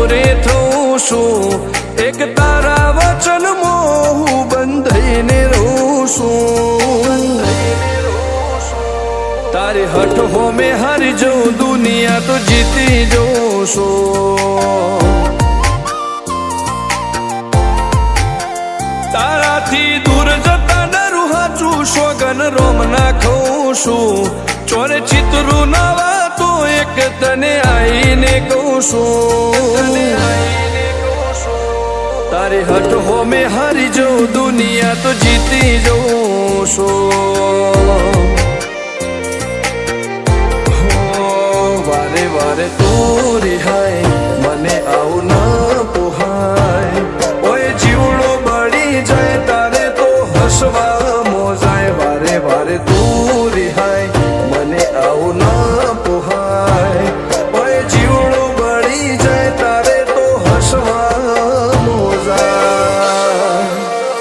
દૂરે થઉં છું, એક તારા વચનમાં હું બંધાઈને રહું છું. તારી હઠ હોમે હારી જઉં, દુનિયા તો જીતી જઉં છું. તારાથી દૂર જતા ડરું હાચું, સોગન રોમ ના ખઉં છું. ચોરે ચિતરું નવા તો એક તને આઈને કહું છું. તારી હઠ હોમે હારી જઉં, દુનિયા તો જીતી જઉં છું. વારે વારે તું રિહાય, મને આવું ન પોહાય. ઓય જીવડો બળી જાય તારે તો હસવા મોજાય. વારે વારે તું રિહાય, મને આવું ન પોહાય. ઓય જીવડો બળી જાય તારે તો હસવા મોજાય.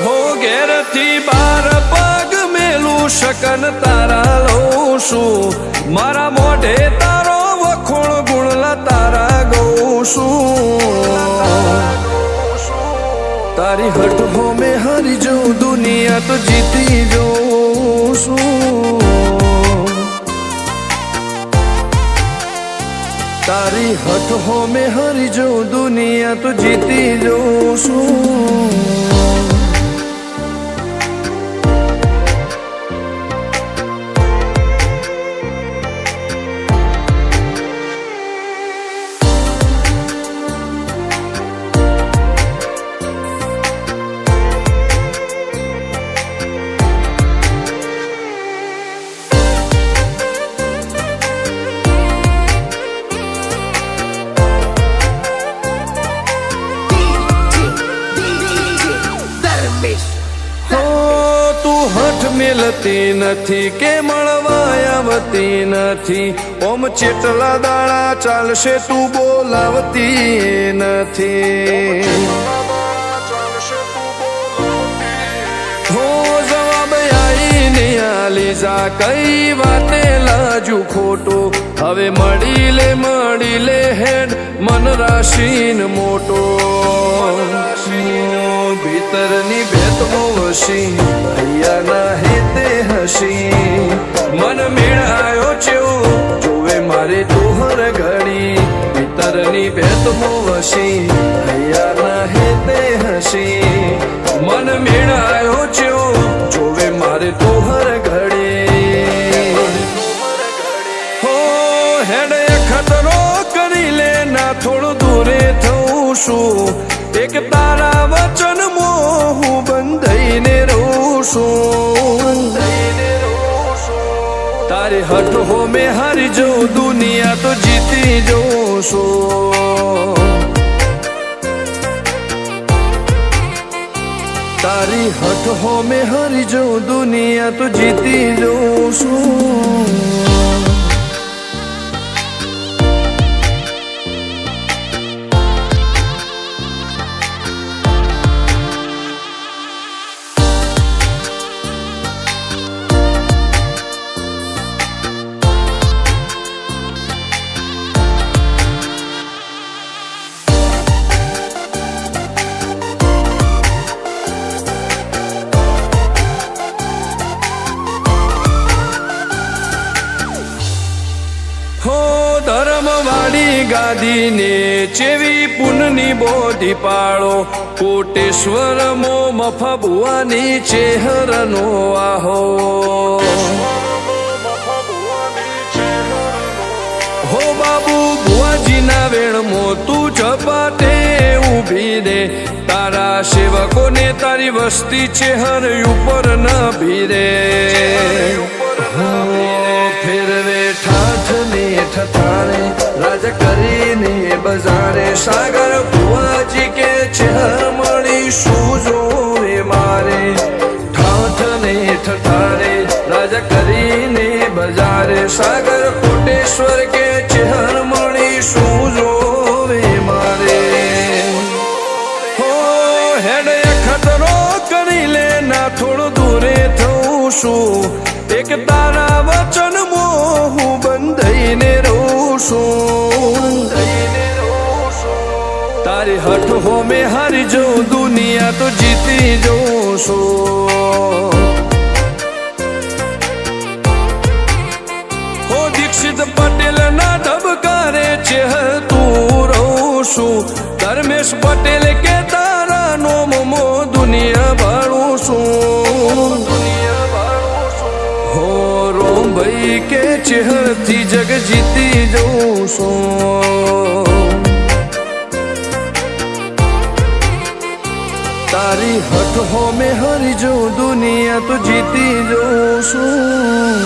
હો ઘેરથી બાર પગ મેલું, શકન તારા લઉં છું. મારા મોઢે તારો વખોણ, ગુણલા તારા ગઉં છું. તારી હઠ હોમે હારી જઉં, દુનિયા તો જીતી જઉં છું. તારી હઠ હોમે હારી જઉં, દુનિયા તો જીતી જઉં છું. મિલતી નથી કે મળવા આવતી નથી, ઓમ ચેટલા દાડા ચાલશે તું બોલાવતી નથી. હો જવાબ આઈને આલી જા, કઈ વાતે લાજુ ખોટો. હવે મળી લે હેડ મન રાશીન મોટો. ભીતરની ભેતમો વસી, હૈયાના હેતે હસી. મન મેળાયો ચેવો જોવે મારે તોહર ઘડી. ભીતરની ભેતમો વસી, હૈયાના હેતે હસી. મન મેળાયો ચેવો જોવે મારે તોહર ઘડી. હો હેડ ખતરો કરી લે, ના થોડું દૂરે થઉં છું. એક તારા વચનમાં હું બંધાઈને રહું છું. તારી હઠ હોમે હારી જઉં, દુનિયા તો જીતી જઉં છું. તારી હઠ હોમે હારી જઉં, દુનિયા તો જીતી જઉં છું. ધર્મવાળી ગાદીને ચેવી પુનની બોધી પાળો. કોટેશ્વર મો મફા ભુવાની ચેહરનો આહો. હો બાબુ ભુવાજીના વેણમો તું ઝપાટે ઊભી દે. તારા સેવકોને તારી વસ્તી ચેહર ઉપર ન ભીરે. ફેરવે ઠાઠ ને ઠઠાણે, રાજ કરીને બજારે. સાગર ભુવાજી કે ચેહર મળી શું જોવે મારે. ઠાઠ ને ઠઠાણે, રાજ કરીને બજારે. સાગર કોટેશ્વર કે ચેહર મળી શું જોવે મારે. હો હેડ ખતરો કરી લે, ના થોડું દૂરે થઉં છું. એક તારા વચનમાં હું બંધાઈને રહું છું. હઠ હોમે હારી જવું દુનિયા તો જીતી જવું છું હો દીક્ષિત પટેલ ના ધબકારે છે તું રહું છું ધર્મેશ પટેલ કે તારા નોમો દુનિયા ભાડું છું હો રોમ ભાઈ કે ચેહરથી જગ જીતી જવું છું તારી હઠ હોમે હરી જો દુનિયા તો જીતી જવું છું